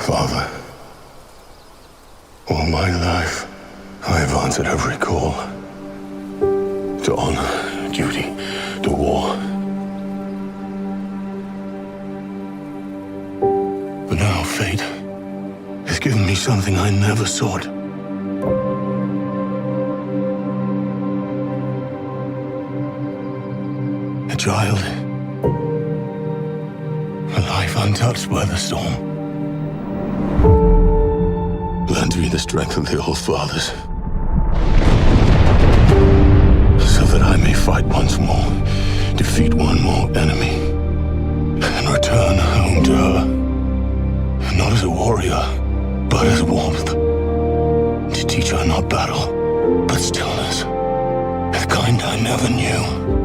Father, all my life, I have answered every call to honor, duty, to war. But now fate has given me something I never sought. A child, a life untouched by the storm. Lend me the strength of the old fathers, so that I may fight once more, defeat one more enemy, and return home to her, not as a warrior, but as warmth, to teach her not battle, but stillness, the kind I never knew.